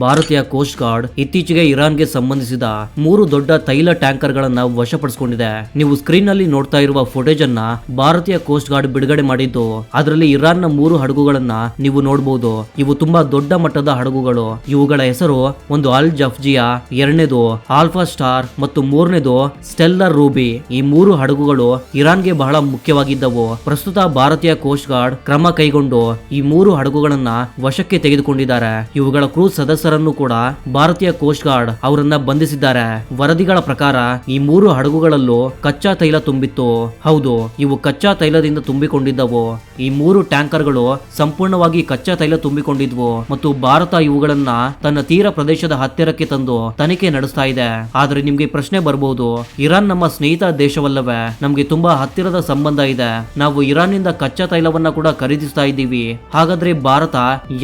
ಭಾರತೀಯ coast guard ಇತ್ತೀಚೆಗೆ ಇರಾನ್ಗೆ ಸಂಬಂಧಿಸಿದ 3 ದೊಡ್ಡ ತೈಲ ಟ್ಯಾಂಕರ್ ಗಳನ್ನ ವಶಪಡಿಸಿಕೊಂಡಿದೆ. ನೀವು ಸ್ಕ್ರೀನ್ ನಲ್ಲಿ ನೋಡ್ತಾ ಇರುವ ಫುಟೇಜ್ ಅನ್ನ ಭಾರತೀಯ ಕೋಸ್ಟ್ ಗಾರ್ಡ್ ಬಿಡುಗಡೆ ಮಾಡಿದ್ದು, ಅದರಲ್ಲಿ ಇರಾನ್ ನ 3 ಹಡಗುಗಳನ್ನ ನೀವು ನೋಡಬಹುದು. ಇವು ತುಂಬಾ ದೊಡ್ಡ ಮಟ್ಟದ ಹಡಗುಗಳು. ಇವುಗಳ ಹೆಸರು ಒಂದು ಅಲ್ ಜಫ್ಜಿಯಾ, ಎರಡನೇದು ಆಲ್ಫಾ ಸ್ಟಾರ್ ಮತ್ತು ಮೂರನೇದು ಸ್ಟೆಲ್ಲರ್ ರೂಬಿ. ಈ 3 ಹಡಗುಗಳು ಇರಾನ್ಗೆ ಬಹಳ ಮುಖ್ಯವಾಗಿದ್ದವು. ಪ್ರಸ್ತುತ ಭಾರತೀಯ ಕೋಸ್ಟ್ ಗಾರ್ಡ್ ಕ್ರಮ ಕೈಗೊಂಡು ಈ 3 ಹಡಗುಗಳನ್ನ ವಶಕ್ಕೆ ತೆಗೆದುಕೊಂಡಿದ್ದಾರೆ. ಇವುಗಳ ಕ್ರೂಸ್ ಸದಸ್ಯರನ್ನು ಕೂಡ ಭಾರತೀಯ ಕೋಸ್ಟ್ ಗಾರ್ಡ್ ಅವರನ್ನ ಬಂಧಿಸಿದ್ದಾರೆ. ವರದಿಗಳ ಪ್ರಕಾರ ಈ 3 ಹಡಗುಗಳಲ್ಲೂ ಕಚ್ಚಾ ತೈಲ ತುಂಬಿತ್ತು. ಹೌದು, ಇವು ಕಚ್ಚಾ ತೈಲದಿಂದ ತುಂಬಿಕೊಂಡಿದ್ದವು. ಈ 3 ಟ್ಯಾಂಕರ್ಗಳು ಸಂಪೂರ್ಣವಾಗಿ ಕಚ್ಚಾ ತೈಲ ತುಂಬಿಕೊಂಡಿದ್ವು ಮತ್ತು ಭಾರತ ಇವುಗಳನ್ನ ತನ್ನ ತೀರ ಪ್ರದೇಶದ ಹತ್ತಿರಕ್ಕೆ ತಂದು ತನಿಖೆ ನಡೆಸ್ತಾ ಇದೆ. ಆದ್ರೆ ನಿಮ್ಗೆ ಪ್ರಶ್ನೆ ಬರಬಹುದು, ಇರಾನ್ ನಮ್ಮ ಸ್ನೇಹಿತ ದೇಶವಲ್ಲವೇ? ನಮ್ಗೆ ತುಂಬಾ ಹತ್ತಿರದ ಸಂಬಂಧ ಇದೆ. ನಾವು ಇರಾನ್ ನಿಂದ ಕಚ್ಚಾ ತೈಲವನ್ನ ಕೂಡ ಖರೀದಿಸ್ತಾ ಇದ್ದೀವಿ. ಹಾಗಾದ್ರೆ ಭಾರತ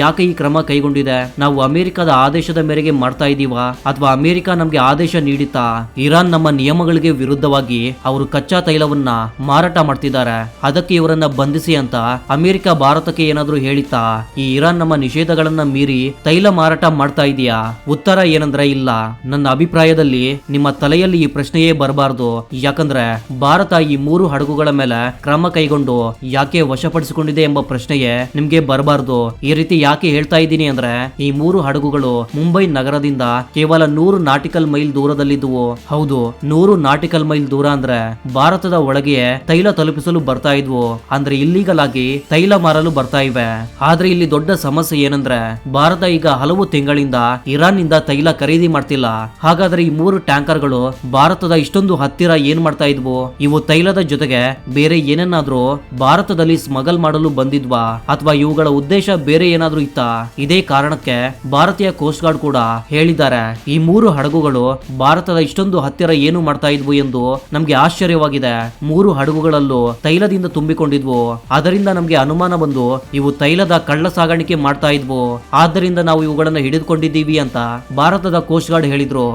ಯಾಕೆ ಈ ಕ್ರಮ ಕೈಗೊಂಡಿದೆ? ನಾವು ಅಮೆರಿಕದ ಆದೇಶದ ಮೇರೆಗೆ ಮಾಡ್ತಾ ಇದೀವಾ ಅಥವಾ ಅಮೆರಿಕ ನಮ್ಗೆ ಆದೇಶ ನೀಡಿತಾ? ಇರಾನ್ ನಮ್ಮ ನಿಯಮಗಳಿಗೆ ವಿರುದ್ಧವಾಗಿ ಅವರು ಕಚ್ಚಾ ತೈಲವನ್ನ ಮಾರಾಟ ಮಾಡ್ತಿದ್ದಾರೆ, ಅದಕ್ಕೆ ಇವರನ್ನ ಬಂಧಿಸಿ ಅಂತ ಅಮೆರಿಕ ಭಾರತಕ್ಕೆ ಏನಾದ್ರೂ ಹೇಳಿತಾ? ಈ ಇರಾನ್ ನಮ್ಮ ನಿಷೇಧಗಳನ್ನ ಮೀರಿ ತೈಲ ಮಾರಾಟ ಮಾಡ್ತಾ ಇದೆಯಾ? ಉತ್ತರ ಏನಂದ್ರೆ ಇಲ್ಲ. ನನ್ನ ಅಭಿಪ್ರಾಯದಲ್ಲಿ ನಿಮ್ಮ ತಲೆಯಲ್ಲಿ ಈ ಪ್ರಶ್ನೆಯೇ ಬರಬಾರ್ದು. ಯಾಕಂದ್ರೆ ಭಾರತ ಈ 3 ಹಡಗುಗಳ ಮೇಲೆ ಕ್ರಮ ಕೈಗೊಂಡು ಯಾಕೆ ವಶಪಡಿಸಿಕೊಂಡಿದೆ ಎಂಬ ಪ್ರಶ್ನೆಯೇ ನಿಮ್ಗೆ ಬರಬಾರ್ದು. ಈ ರೀತಿ ಯಾಕೆ ಹೇಳ್ತಾ ಇದ್ದೀನಿ ಅಂದ್ರೆ, ಈ 3 ಹಡಗುಗಳು ಮುಂಬೈ ನಗರದಿಂದ ಕೇವಲ 100 ನಾಟಿಕಲ್ ಮೈಲ್ ದೂರದಲ್ಲಿದ್ದುವು. ಹೌದು, 100 ನಾಟಿಕಲ್ ಮೈಲ್ ದೂರ ಅಂದ್ರೆ ಭಾರತದ ಒಳಗೆ ತೈಲ ತಲುಪಿಸಲು ಬರ್ತಾ ಇದ್ವು. ಅಂದ್ರೆ ಇಲ್ಲೀಗಲ್ ಆಗಿ ತೈಲ ಮಾರಲು ಬರ್ತಾ ಇವೆ. ಆದ್ರೆ ಇಲ್ಲಿ ದೊಡ್ಡ ಸಮಸ್ಯೆ ಏನಂದ್ರೆ, ಭಾರತ ಈಗ ಹಲವು ತಿಂಗಳಿಂದ ಇರಾನ್ ನಿಂದ ತೈಲ ಖರೀದಿ ಮಾಡ್ತಿಲ್ಲ. ಹಾಗಾದ್ರೆ ಈ 3 ಟ್ಯಾಂಕರ್ಗಳು ಭಾರತದ ಇಷ್ಟೊಂದು ಹತ್ತಿರ ಏನ್ ಮಾಡ್ತಾ ಇದ್ವು? ಇವು ತೈಲದ ಜೊತೆಗೆ ಬೇರೆ ಏನನ್ನಾದ್ರೂ ಭಾರತದಲ್ಲಿ ಸ್ಮಗಲ್ ಮಾಡಲು ಬಂದಿದ್ವಾ ಅಥವಾ ಇವುಗಳ ಉದ್ದೇಶ ಬೇರೆ ಏನಾದ್ರೂ ಇತ್ತಾ? ಇದೇ ಕಾರಣಕ್ಕೆ ಭಾರತೀಯ ಕೋಸ್ಟ್ ಗಾರ್ಡ್ ಕೂಡ ಹೇಳಿದ್ದಾರೆ, ಈ 3 ಹಡಗುಗಳು ಭಾರತದ ಇಷ್ಟೊಂದು ಹತ್ತಿರ ಏನು ಮಾಡ್ತಾ ಇದ್ವು ಎಂದು ನಮ್ಗೆ ಆಶ್ಚರ್ಯವಾಗಿದೆ. 3 ಹಡಗುಗಳಲ್ಲೂ ತೈಲದಿಂದ ತುಂಬಿಕೊಂಡಿದ್ವು. ಅದರಿಂದ ನಮ್ಗೆ ಅನುಮಾನ ಬಂದು ಇವು ತೈಲದ ಕಳ್ಳ ಸಾಗಾಣಿಕೆ ಮಾಡ್ತಾ ಇದ್ವು. ಆದ್ದರಿಂದ ನಾವು ಇವುಗಳನ್ನ ಹಿಡಿದುಕೊಂಡಿದ್ದೀವಿ ಅಂತ ಭಾರತದ ಕೋಸ್ಟ್ ಗಾರ್ಡ್ ಹೇಳಿದ್ರು.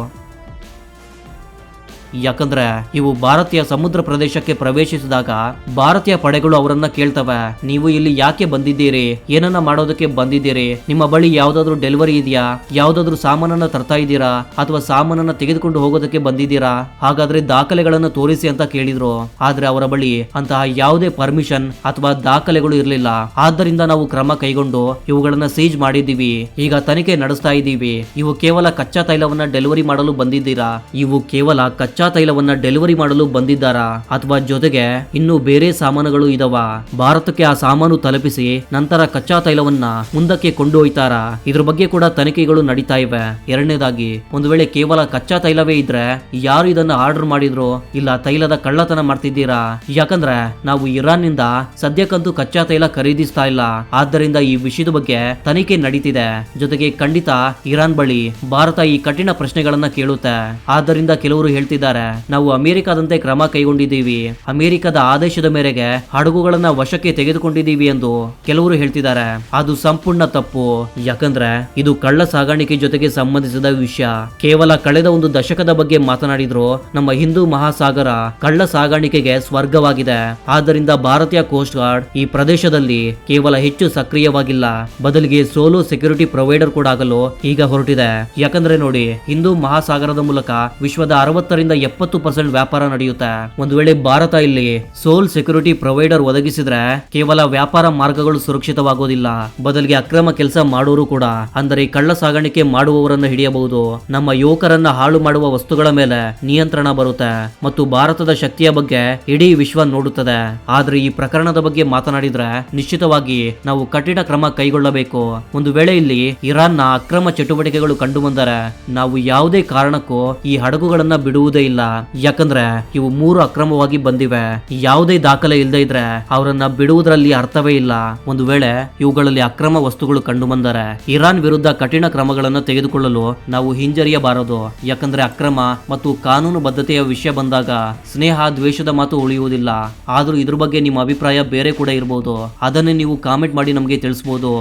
ಯಾಕಂದ್ರೆ ಇವು ಭಾರತೀಯ ಸಮುದ್ರ ಪ್ರದೇಶಕ್ಕೆ ಪ್ರವೇಶಿಸಿದಾಗ ಭಾರತೀಯ ಪಡೆಗಳು ಅವರನ್ನ ಕೇಳ್ತವೆ, ನೀವು ಇಲ್ಲಿ ಯಾಕೆ ಬಂದಿದ್ದೀರಿ? ಏನನ್ನ ಮಾಡೋದಕ್ಕೆ ಬಂದಿದ್ದೀರಿ? ನಿಮ್ಮ ಬಳಿ ಯಾವ್ದಾದ್ರು ಡೆಲಿವರಿ ಇದೆಯಾ? ಯಾವ್ದಾದ್ರು ಸಾಮಾನನ್ನ ತರ್ತಾ ಇದ್ದೀರಾ ಅಥವಾ ಸಾಮಾನನ್ನ ತೆಗೆದುಕೊಂಡು ಹೋಗೋದಕ್ಕೆ ಬಂದಿದ್ದೀರಾ? ಹಾಗಾದ್ರೆ ದಾಖಲೆಗಳನ್ನ ತೋರಿಸಿ ಅಂತ ಕೇಳಿದ್ರು. ಆದ್ರೆ ಅವರ ಬಳಿ ಅಂತಹ ಯಾವುದೇ ಪರ್ಮಿಷನ್ ಅಥವಾ ದಾಖಲೆಗಳು ಇರಲಿಲ್ಲ. ಆದ್ದರಿಂದ ನಾವು ಕ್ರಮ ಕೈಗೊಂಡು ಇವುಗಳನ್ನ ಸೀಜ್ ಮಾಡಿದ್ದೀವಿ. ಈಗ ತನಿಖೆ ನಡೆಸ್ತಾ ಇದ್ದೀವಿ. ಇವು ಕೇವಲ ಕಚ್ಚಾ ತೈಲವನ್ನ ಡೆಲಿವರಿ ಮಾಡಲು ಬಂದಿದ್ದೀರಾ? ಇವು ಕೇವಲ ಕಚ್ಚಾ ತೈಲವನ್ನ ಡೆಲಿವರಿ ಮಾಡಲು ಬಂದಿದ್ದಾರಾ ಅಥವಾ ಜೊತೆಗೆ ಇನ್ನು ಬೇರೆ ಸಾಮಾನುಗಳು ಇದಾವ? ಭಾರತಕ್ಕೆ ಆ ಸಾಮಾನು ತಲುಪಿಸಿ ನಂತರ ಕಚ್ಚಾ ತೈಲವನ್ನ ಮುಂದಕ್ಕೆ ಕೊಂಡೊಯ್ತಾರಾ? ಇದ್ರ ಬಗ್ಗೆ ಕೂಡ ತನಿಖೆಗಳು ನಡೀತಾ ಇವೆ. ಎರಡನೇದಾಗಿ, ಒಂದು ವೇಳೆ ಕೇವಲ ಕಚ್ಚಾ ತೈಲವೇ ಇದ್ರೆ ಯಾರು ಇದನ್ನ ಆರ್ಡರ್ ಮಾಡಿದ್ರು? ಇಲ್ಲ ತೈಲದ ಕಳ್ಳತನ ಮಾಡ್ತಿದ್ದೀರಾ? ಯಾಕಂದ್ರೆ ನಾವು ಇರಾನ್ ನಿಂದ ಸದ್ಯಕ್ಕಂತೂ ಕಚ್ಚಾ ತೈಲ ಖರೀದಿಸ್ತಾ ಇಲ್ಲ. ಆದ್ದರಿಂದ ಈ ವಿಷಯದ ಬಗ್ಗೆ ತನಿಖೆ ನಡೀತಿದೆ. ಜೊತೆಗೆ ಖಂಡಿತ ಇರಾನ್ ಬಳಿ ಭಾರತ ಈ ಕಠಿಣ ಪ್ರಶ್ನೆಗಳನ್ನ ಕೇಳುತ್ತೆ. ಆದ್ದರಿಂದ ಕೆಲವರು ಹೇಳ್ತಿದ್ದಾರೆ, ನಾವು ಅಮೆರಿಕದಂತೆ ಕ್ರಮ ಕೈಗೊಂಡಿದ್ದೀವಿ, ಅಮೆರಿಕದ ಆದೇಶದ ಮೇರೆಗೆ ಹಡಗುಗಳನ್ನ ವಶಕ್ಕೆ ತೆಗೆದುಕೊಂಡಿದ್ದೀವಿ ಎಂದು ಕೆಲವರು ಹೇಳ್ತಿದ್ದಾರೆ. ಅದು ಸಂಪೂರ್ಣ ತಪ್ಪು. ಯಾಕಂದ್ರೆ ಇದು ಕಳ್ಳ ಸಾಗಾಣಿಕೆ ಜೊತೆಗೆ ಸಂಬಂಧಿಸಿದ ವಿಷಯ. ಕೇವಲ ಕಳೆದ ಒಂದು ದಶಕದ ಬಗ್ಗೆ ಮಾತನಾಡಿದ್ರು ನಮ್ಮ ಹಿಂದೂ ಮಹಾಸಾಗರ ಕಳ್ಳ ಸಾಗಾಣಿಕೆಗೆ ಸ್ವರ್ಗವಾಗಿದೆ. ಆದ್ದರಿಂದ ಭಾರತೀಯ ಕೋಸ್ಟ್ ಗಾರ್ಡ್ ಈ ಪ್ರದೇಶದಲ್ಲಿ ಕೇವಲ ಹೆಚ್ಚು ಸಕ್ರಿಯವಾಗಿಲ್ಲ, ಬದಲಿಗೆ ಸೋಲೋ ಸೆಕ್ಯೂರಿಟಿ ಪ್ರೊವೈಡರ್ ಕೂಡ ಆಗಲು ಈಗ ಹೊರಟಿದೆ. ಯಾಕಂದ್ರೆ ನೋಡಿ, ಹಿಂದೂ ಮಹಾಸಾಗರದ ಮೂಲಕ ವಿಶ್ವದ 60ರಿಂದ 70% ವ್ಯಾಪಾರ ನಡೆಯುತ್ತೆ. ಒಂದು ವೇಳೆ ಭಾರತ ಇಲ್ಲಿ ಸೋಲ್ ಸೆಕ್ಯೂರಿಟಿ ಪ್ರೊವೈಡರ್ ಒದಗಿಸಿದ್ರೆ ಕೇವಲ ವ್ಯಾಪಾರ ಮಾರ್ಗಗಳು ಸುರಕ್ಷಿತವಾಗೋದಿಲ್ಲ, ಬದಲಿಗೆ ಅಕ್ರಮ ಕೆಲಸ ಮಾಡೋರು ಕೂಡ, ಅಂದರೆ ಕಳ್ಳ ಸಾಗಾಣಿಕೆ ಮಾಡುವವರನ್ನು ಹಿಡಿಯಬಹುದು. ನಮ್ಮ ಯುವಕರನ್ನ ಹಾಳು ಮಾಡುವ ವಸ್ತುಗಳ ಮೇಲೆ ನಿಯಂತ್ರಣ ಬರುತ್ತೆ ಮತ್ತು ಭಾರತದ ಶಕ್ತಿಯ ಬಗ್ಗೆ ಇಡೀ ವಿಶ್ವ ನೋಡುತ್ತದೆ. ಆದ್ರೆ ಈ ಪ್ರಕರಣದ ಬಗ್ಗೆ ಮಾತನಾಡಿದ್ರೆ ನಿಶ್ಚಿತವಾಗಿ ನಾವು ಕಠಿಣ ಕ್ರಮ ಕೈಗೊಳ್ಳಬೇಕು. ಒಂದು ವೇಳೆ ಇಲ್ಲಿ ಇರಾನ್ನ ಅಕ್ರಮ ಚಟುವಟಿಕೆಗಳು ಕಂಡು ಬಂದರೆ ನಾವು ಯಾವುದೇ ಕಾರಣಕ್ಕೂ ಈ ಹಡಗುಗಳನ್ನ ಬಿಡುವುದೇ ಇಲ್ಲ. ಯಾಕಂದ್ರೆ ಇವು 3 ಅಕ್ರಮವಾಗಿ ಬಂದಿವೆ. ಯಾವುದೇ ದಾಖಲೆ ಇಲ್ಲದೆ ಇದ್ರೆ ಅವರನ್ನ ಬಿಡುವುದರಲ್ಲಿ ಅರ್ಥವೇ ಇಲ್ಲ. ಒಂದು ವೇಳೆ ಇವುಗಳಲ್ಲಿ ಅಕ್ರಮ ವಸ್ತುಗಳು ಕಂಡು ಬಂದರೆ ಇರಾನ್ ವಿರುದ್ಧ ಕಠಿಣ ಕ್ರಮಗಳನ್ನು ತೆಗೆದುಕೊಳ್ಳಲು ನಾವು ಹಿಂಜರಿಯಬಾರದು. ಯಾಕಂದ್ರೆ ಅಕ್ರಮ ಮತ್ತು ಕಾನೂನು ಬದ್ಧತೆಯ ವಿಷಯ ಬಂದಾಗ ಸ್ನೇಹ ದ್ವೇಷದ ಮಾತು ಉಳಿಯುವುದಿಲ್ಲ. ಆದ್ರೂ ಇದ್ರ ಬಗ್ಗೆ ನಿಮ್ಮ ಅಭಿಪ್ರಾಯ ಬೇರೆ ಕೂಡ ಇರಬಹುದು. ಅದನ್ನೇ ನೀವು ಕಾಮೆಂಟ್ ಮಾಡಿ ನಮಗೆ ತಿಳಿಸಬಹುದು.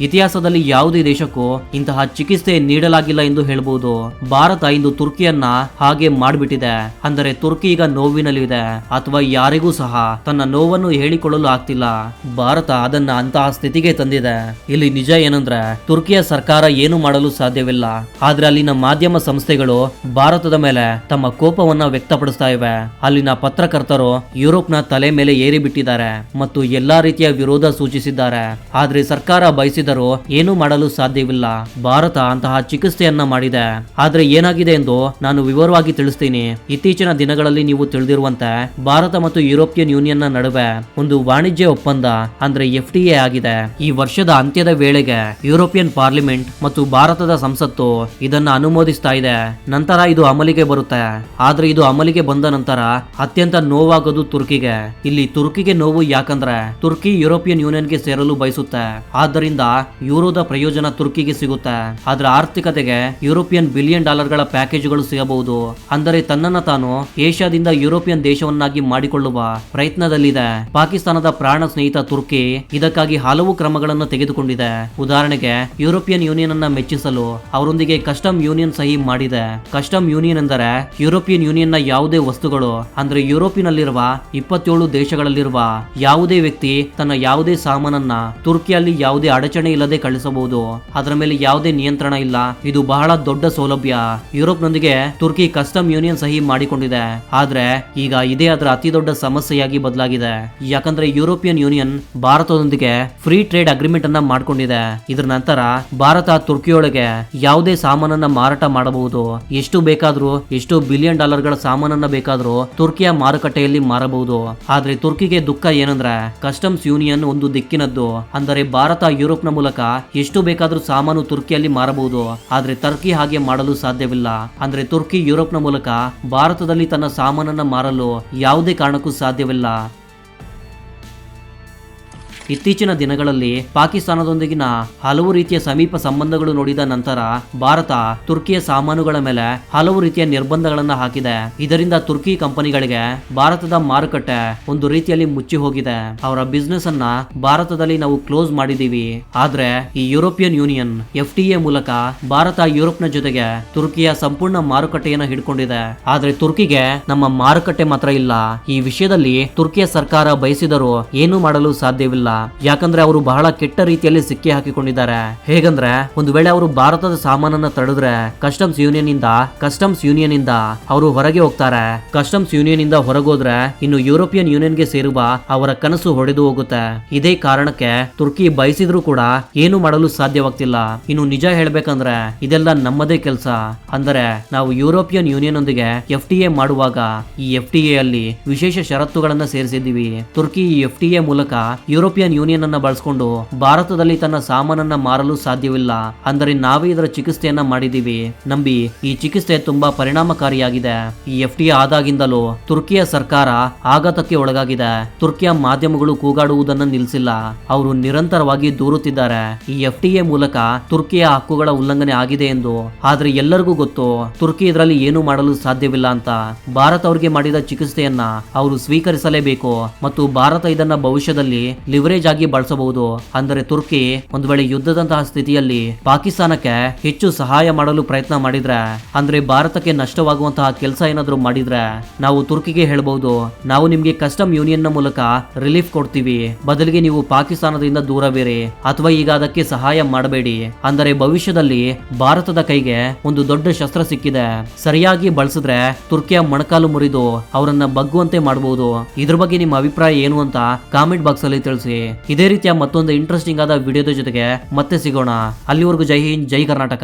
ಇತಿಹಾಸದಲ್ಲಿ ಯಾವುದೇ ದೇಶಕ್ಕೂ ಇಂತಹ ಚಿಕಿತ್ಸೆ ನೀಡಲಾಗಿಲ್ಲ ಎಂದು ಹೇಳಬಹುದು. ಭಾರತ ಇಂದು ತುರ್ಕಿಯನ್ನ ಹಾಗೆ ಮಾಡ್ಬಿಟ್ಟಿದೆ. ಅಂದರೆ ತುರ್ಕಿ ಈಗ ನೋವಿನಲ್ಲಿದೆ ಅಥವಾ ಯಾರಿಗೂ ಸಹ ತನ್ನ ನೋವನ್ನು ಹೇಳಿಕೊಳ್ಳಲು ಆಗ್ತಿಲ್ಲ. ಭಾರತ ಅದನ್ನ ಅಂತಹ ಸ್ಥಿತಿಗೆ ತಂದಿದೆ. ಇಲ್ಲಿ ನಿಜ ಏನಂದ್ರೆ ತುರ್ಕಿಯ ಸರ್ಕಾರ ಏನು ಮಾಡಲು ಸಾಧ್ಯವಿಲ್ಲ. ಆದ್ರೆ ಅಲ್ಲಿನ ಮಾಧ್ಯಮ ಸಂಸ್ಥೆಗಳು ಭಾರತದ ಮೇಲೆ ತಮ್ಮ ಕೋಪವನ್ನ ವ್ಯಕ್ತಪಡಿಸ್ತಾ ಇವೆ. ಅಲ್ಲಿನ ಪತ್ರಕರ್ತರು ಯುರೋಪ್ನ ತಲೆ ಮೇಲೆ ಏರಿ ಬಿಟ್ಟಿದ್ದಾರೆ ಮತ್ತು ಎಲ್ಲಾ ರೀತಿಯ ವಿರೋಧ ಸೂಚಿಸಿದ್ದಾರೆ. ಆದ್ರೆ ಸರ್ಕಾರ ಬಯಸಿದರೂ ಏನು ಮಾಡಲು ಸಾಧ್ಯವಿಲ್ಲ. ಭಾರತ ಅಂತಹ ಚಿಕಿತ್ಸೆಯನ್ನ ಮಾಡಿದೆ. ಆದ್ರೆ ಏನಾಗಿದೆ ಎಂದು ನಾನು ವಿವರವಾಗಿ ತಿಳಿಸ್ತೀನಿ. ಇತ್ತೀಚಿನ ದಿನಗಳಲ್ಲಿ ನೀವು ತಿಳಿದಿರುವಂತೆ ಭಾರತ ಮತ್ತು ಯುರೋಪಿಯನ್ ಯೂನಿಯನ್ ನ ನಡುವೆ ಒಂದು ವಾಣಿಜ್ಯ ಒಪ್ಪಂದ ಅಂದ್ರೆ FTA ಆಗಿದೆ. ಈ ವರ್ಷದ ಅಂತ್ಯದ ವೇಳೆಗೆ ಯುರೋಪಿಯನ್ ಪಾರ್ಲಿಮೆಂಟ್ ಮತ್ತು ಭಾರತದ ಸಂಸತ್ತು ಇದನ್ನ ಅನುಮೋದಿಸ್ತಾ ಇದೆ. ನಂತರ ಇದು ಅಮಲಿಗೆ ಬರುತ್ತೆ. ಆದ್ರೆ ಇದು ಅಮಲಿಗೆ ಬಂದ ನಂತರ ಅತ್ಯಂತ ನೋವಾಗೋದು ತುರ್ಕಿಗೆ. ಇಲ್ಲಿ ತುರ್ಕಿಗೆ ನೋವು ಯಾಕಂದ್ರೆ ತುರ್ಕಿ ಯುರೋಪಿಯನ್ ಯೂನಿಯನ್ಗೆ ಸೇರಲು ಬಯಸುತ್ತೆ. ಆದ್ದರಿಂದ ಯೂರೋದ ಪ್ರಯೋಜನ ತುರ್ಕಿಗೆ ಸಿಗುತ್ತೆ. ಅದರ ಆರ್ಥಿಕತೆಗೆ ಯುರೋಪಿಯನ್ $1 ಬಿಲಿಯನ್ ಪ್ಯಾಕೇಜ್ಗಳು ಸಿಗಬಹುದು. ಅಂದರೆ ತನ್ನನ್ನು ತಾನು ಏಷ್ಯಾದಿಂದ ಯುರೋಪಿಯನ್ ದೇಶವನ್ನಾಗಿ ಮಾಡಿಕೊಳ್ಳುವ ಪ್ರಯತ್ನದಲ್ಲಿದೆ. ಪಾಕಿಸ್ತಾನದ ಪ್ರಾಣ ಸ್ನೇಹಿತ ತುರ್ಕಿ ಇದಕ್ಕಾಗಿ ಹಲವು ಕ್ರಮಗಳನ್ನು ತೆಗೆದುಕೊಂಡಿದೆ. ಉದಾಹರಣೆಗೆ ಯುರೋಪಿಯನ್ ಯೂನಿಯನ್ ಅನ್ನ ಮೆಚ್ಚಿಸಲು ಅವರೊಂದಿಗೆ ಕಸ್ಟಮ್ ಯೂನಿಯನ್ ಸಹಿ ಮಾಡಿದೆ. ಕಸ್ಟಮ್ ಯೂನಿಯನ್ ಎಂದರೆ ಯುರೋಪಿಯನ್ ಯೂನಿಯನ್ ನ ಯಾವುದೇ ವಸ್ತುಗಳು ಅಂದ್ರೆ ಯುರೋಪಿನಲ್ಲಿರುವ 27 ದೇಶಗಳಲ್ಲಿರುವ ಯಾವುದೇ ವ್ಯಕ್ತಿ ತನ್ನ ಯಾವುದೇ ಸಾಮಾನನ್ನ ತುರ್ಕಿಯಲ್ಲಿ ಯಾವುದೇ ಅಡಚಣೆ ಇಲ್ಲದೆ ಕಳಿಸಬಹುದು. ಅದರ ಮೇಲೆ ಯಾವುದೇ ನಿಯಂತ್ರಣ ಇಲ್ಲ. ಇದು ಬಹಳ ದೊಡ್ಡ ಸೌಲಭ್ಯ. ಯುರೋಪ್ನೊಂದಿಗೆ ತುರ್ಕಿ ಕಸ್ಟಮ್ ಯೂನಿಯನ್ ಸಹಿ ಮಾಡಿಕೊಂಡಿದೆ. ಆದ್ರೆ ಈಗ ಇದೇ ಅದರ ಅತಿ ದೊಡ್ಡ ಸಮಸ್ಯೆಯಾಗಿ ಬದಲಾಗಿದೆ. ಯಾಕಂದ್ರೆ ಯುರೋಪಿಯನ್ ಯೂನಿಯನ್ ಭಾರತದೊಂದಿಗೆ ಫ್ರೀ ಟ್ರೇಡ್ ಅಗ್ರಿಮೆಂಟ್ ಅನ್ನ ಮಾಡ್ಕೊಂಡಿದೆ. ಇದರ ನಂತರ ಭಾರತ ತುರ್ಕಿಯೊಳಗೆ ಯಾವುದೇ ಸಾಮಾನನ್ನ ಮಾರಾಟ ಮಾಡಬಹುದು. ಎಷ್ಟು ಬೇಕಾದ್ರೂ ಎಷ್ಟು $1 ಬಿಲಿಯನ್ ಸಾಮಾನನ್ನ ಬೇಕಾದ್ರೂ ತುರ್ಕಿಯ ಮಾರುಕಟ್ಟೆಯಲ್ಲಿ ಮಾರಬಹುದು. ಆದ್ರೆ ತುರ್ಕಿಗೆ ದುಃಖ ಏನಂದ್ರೆ ಕಸ್ಟಮ್ಸ್ ಯೂನಿಯನ್ ಒಂದು ದಿಕ್ಕಿನದ್ದು. ಅಂದರೆ ಭಾರತ ಯುರೋಪ್ನ ಮೂಲಕ ಎಷ್ಟು ಬೇಕಾದ್ರೂ ಸಾಮಾನು ತುರ್ಕಿಯಲ್ಲಿ ಮಾರಬಹುದು. ಆದ್ರೆ ಟರ್ಕಿ ಹಾಗೆ ಮಾಡಲು ಸಾಧ್ಯವಿಲ್ಲ. ಅಂದ್ರೆ ತುರ್ಕಿ ಯುರೋಪ್ನ ಮೂಲಕ ಭಾರತದಲ್ಲಿ ತನ್ನ ಸಾಮಾನನ್ನ ಮಾರಲು ಯಾವುದೇ ಕಾರಣಕ್ಕೂ ಸಾಧ್ಯವಿಲ್ಲ. ಇತ್ತೀಚಿನ ದಿನಗಳಲ್ಲಿ ಪಾಕಿಸ್ತಾನದೊಂದಿಗಿನ ಹಲವು ರೀತಿಯ ಸಮೀಪ ಸಂಬಂಧಗಳು ನೋಡಿದ ನಂತರ ಭಾರತ ತುರ್ಕಿಯ ಸಾಮಾನುಗಳ ಮೇಲೆ ಹಲವು ರೀತಿಯ ನಿರ್ಬಂಧಗಳನ್ನ ಹಾಕಿದೆ. ಇದರಿಂದ ತುರ್ಕಿ ಕಂಪನಿಗಳಿಗೆ ಭಾರತದ ಮಾರುಕಟ್ಟೆ ಒಂದು ರೀತಿಯಲ್ಲಿ ಮುಚ್ಚಿ ಹೋಗಿದೆ. ಅವರ ಬಿಸ್ನೆಸ್ ಅನ್ನ ಭಾರತದಲ್ಲಿ ನಾವು ಕ್ಲೋಸ್ ಮಾಡಿದೀವಿ. ಆದ್ರೆ ಈ ಯುರೋಪಿಯನ್ ಯೂನಿಯನ್ FTA ಮೂಲಕ ಭಾರತ ಯುರೋಪ್ನ ಜೊತೆಗೆ ತುರ್ಕಿಯ ಸಂಪೂರ್ಣ ಮಾರುಕಟ್ಟೆಯನ್ನು ಹಿಡ್ಕೊಂಡಿದೆ. ಆದ್ರೆ ತುರ್ಕಿಗೆ ನಮ್ಮ ಮಾರುಕಟ್ಟೆ ಮಾತ್ರ ಇಲ್ಲ. ಈ ವಿಷಯದಲ್ಲಿ ತುರ್ಕಿಯ ಸರ್ಕಾರ ಬಯಸಿದರೂ ಏನು ಮಾಡಲು ಸಾಧ್ಯವಿಲ್ಲ. ಯಾಕಂದ್ರೆ ಅವರು ಬಹಳ ಕೆಟ್ಟ ರೀತಿಯಲ್ಲಿ ಸಿಕ್ಕಿ ಹಾಕಿಕೊಂಡಿದ್ದಾರೆ. ಹೇಗಂದ್ರೆ ಒಂದು ವೇಳೆ ಅವರು ಭಾರತದ ಸಾಮಾನನ್ನ ತಡೆದ್ರೆ ಕಸ್ಟಮ್ಸ್ ಯೂನಿಯನ್ ಇಂದ ಅವರು ಹೊರಗೆ ಹೋಗ್ತಾರೆ. ಕಸ್ಟಮ್ಸ್ ಯೂನಿಯನ್ ಇಂದ ಹೊರಗೋದ್ರೆ ಇನ್ನು ಯುರೋಪಿಯನ್ ಯೂನಿಯನ್ ಗೆ ಸೇರುವ ಅವರ ಕನಸು ಹೊಡೆದು ಹೋಗುತ್ತೆ. ಇದೇ ಕಾರಣಕ್ಕೆ ತುರ್ಕಿ ಬಯಸಿದ್ರು ಕೂಡ ಏನು ಮಾಡಲು ಸಾಧ್ಯವಾಗ್ತಿಲ್ಲ. ಇನ್ನು ನಿಜ ಹೇಳ್ಬೇಕಂದ್ರೆ ಇದೆಲ್ಲ ನಮ್ಮದೇ ಕೆಲಸ. ಅಂದರೆ ನಾವು ಯುರೋಪಿಯನ್ ಯೂನಿಯನ್ ಒಂದಿಗೆ FTA ಮಾಡುವಾಗ ಈ FTA ಅಲ್ಲಿ ವಿಶೇಷ ಷರತ್ತುಗಳನ್ನ ಸೇರಿಸಿದ್ದೀವಿ. ತುರ್ಕಿ ಈ FTA ಮೂಲಕ ಯುರೋಪಿಯನ್ ಯೂನಿಯನ್ ಅನ್ನ ಬಳಸಿಕೊಂಡು ಭಾರತದಲ್ಲಿ ತನ್ನ ಸಾಮಾನನ್ನ ಮಾರಲು ಸಾಧ್ಯವಿಲ್ಲ. ಅಂದರೆ ನಾವೇ ಇದರ ಚಿಕಿತ್ಸೆಯನ್ನ ಮಾಡಿದೀವಿ. ನಂಬಿ ಈ ಚಿಕಿತ್ಸೆ ತುಂಬಾ ಪರಿಣಾಮಕಾರಿಯಾಗಿದೆ. ಈ FTA ಆದಾಗಿಂದಲೂ ತುರ್ಕಿಯ ಸರ್ಕಾರ ಆಘಾತಕ್ಕೆ ಒಳಗಾಗಿದೆ. ತುರ್ಕಿಯ ಮಾಧ್ಯಮಗಳು ಕೂಗಾಡುವುದನ್ನು ನಿಲ್ಲಿಸಿಲ್ಲ. ಅವರು ನಿರಂತರವಾಗಿ ದೂರುತ್ತಿದ್ದಾರೆ ಈ FTA ಮೂಲಕ ತುರ್ಕಿಯ ಹಕ್ಕುಗಳ ಉಲ್ಲಂಘನೆ ಆಗಿದೆ ಎಂದು. ಆದ್ರೆ ಎಲ್ಲರಿಗೂ ಗೊತ್ತು ತುರ್ಕಿ ಇದರಲ್ಲಿ ಏನು ಮಾಡಲು ಸಾಧ್ಯವಿಲ್ಲ ಅಂತ. ಭಾರತ ಅವರಿಗೆ ಮಾಡಿದ ಚಿಕಿತ್ಸೆಯನ್ನ ಅವರು ಸ್ವೀಕರಿಸಲೇಬೇಕು ಮತ್ತು ಭಾರತ ಇದನ್ನ ಭವಿಷ್ಯದಲ್ಲಿ ಲಿವರೇಜ್ ಆಗಿ ಬಳಸಬಹುದು. ಅಂದರೆ ತುರ್ಕಿ ಒಂದು ವೇಳೆ ಯುದ್ಧದಂತಹ ಸ್ಥಿತಿಯಲ್ಲಿ ಪಾಕಿಸ್ತಾನಕ್ಕೆ ಹೆಚ್ಚು ಸಹಾಯ ಮಾಡಲು ಪ್ರಯತ್ನ ಮಾಡಿದ್ರೆ, ಅಂದ್ರೆ ಭಾರತಕ್ಕೆ ನಷ್ಟವಾಗುವಂತಹ ಕೆಲಸ ಏನಾದ್ರೂ ಮಾಡಿದ್ರೆ ನಾವು ತುರ್ಕಿಗೆ ಹೇಳ್ಬಹುದು, ನಾವು ನಿಮ್ಗೆ ಕಸ್ಟಮ್ ಯೂನಿಯನ್ ನ ಮೂಲಕ ರಿಲೀಫ್ ಕೊಡ್ತೀವಿ, ಬದಲಿಗೆ ನೀವು ಪಾಕಿಸ್ತಾನದಿಂದ ದೂರವಿರಿ ಅಥವಾ ಈಗ ಅದಕ್ಕೆ ಸಹಾಯ ಮಾಡಬೇಡಿ. ಅಂದರೆ ಭವಿಷ್ಯದಲ್ಲಿ ಭಾರತದ ಕೈಗೆ ಒಂದು ದೊಡ್ಡ ಶಸ್ತ್ರ ಸಿಕ್ಕಿದೆ. ಸರಿಯಾಗಿ ಬಳಸಿದ್ರೆ ತುರ್ಕಿಯ ಮೊಣಕಾಲು ಮುರಿದು ಅವರನ್ನ ಬಗ್ಗುವಂತೆ ಮಾಡಬಹುದು. ಇದ್ರ ಬಗ್ಗೆ ನಿಮ್ಮ ಅಭಿಪ್ರಾಯ ಏನು ಅಂತ ಕಾಮೆಂಟ್ ಬಾಕ್ಸ್ ಅಲ್ಲಿ ತಿಳಿಸಿ. ಇದೇ ರೀತಿಯ ಮತ್ತೊಂದು ಇಂಟ್ರೆಸ್ಟಿಂಗ್ ಆದ ವಿಡಿಯೋದ ಜೊತೆಗೆ ಮತ್ತೆ ಸಿಗೋಣ. ಅಲ್ಲಿವರೆಗೂ ಜೈ ಹಿಂದ್, ಜೈ ಕರ್ನಾಟಕ.